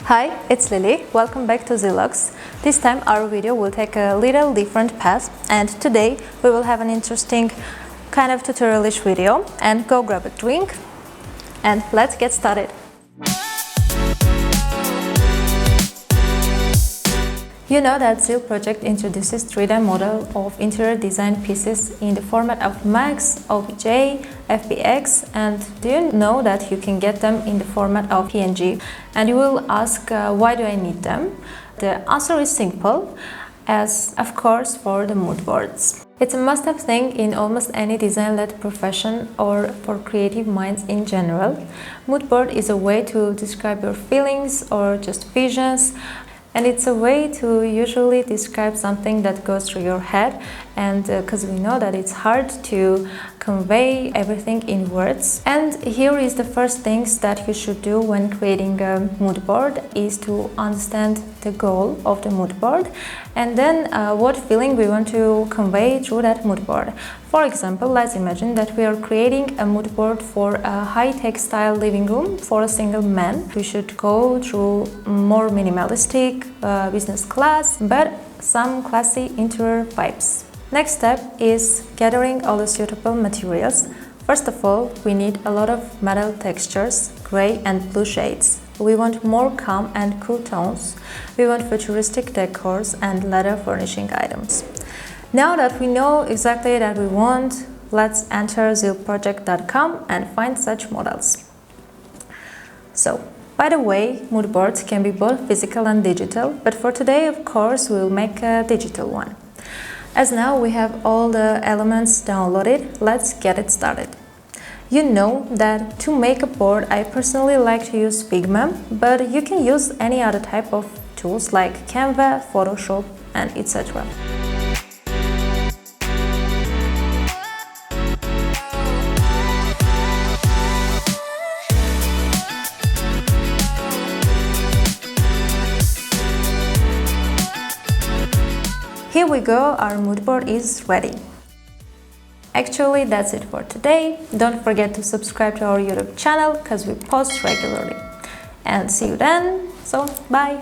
Hi, it's Lily. Welcome back to Zlogs. This time our video will take a little different path, and today we will have an interesting kind of tutorialish video. And go grab a drink and let's get started. You know that Zeel Project introduces 3D model of interior design pieces in the format of Max, OBJ, FBX, and do you know that you can get them in the format of PNG? And you will ask, why do I need them? The answer is simple, as of course for the mood boards. It's a must-have thing in almost any design-led profession or for creative minds in general. Mood board is a way to describe your feelings or just visions. And it's a way to usually describe something that goes through your head, and because we know that it's hard to convey everything in words. And here is the first things that you should do when creating a mood board is to understand the goal of the mood board and then what feeling we want to convey through that mood board. For example, let's imagine that we are creating a mood board for a high-tech style living room for a single man. We should go through more minimalistic business class, but some classy interior vibes. Next step is gathering all the suitable materials. First of all, we need a lot of metal textures, gray and blue shades. We want more calm and cool tones. We want futuristic decors and leather furnishing items. Now that we know exactly that we want, let's enter zeelproject.com and find such models. So, by the way, mood boards can be both physical and digital, but for today, of course, we'll make a digital one. As now we have all the elements downloaded, let's get it started. You know that to make a board, I personally like to use Figma, but you can use any other type of tools like Canva, Photoshop, and etc. Here we go, our mood board is ready. Actually, that's it for today. Don't forget to subscribe to our YouTube channel because we post regularly. And see you then. So, bye!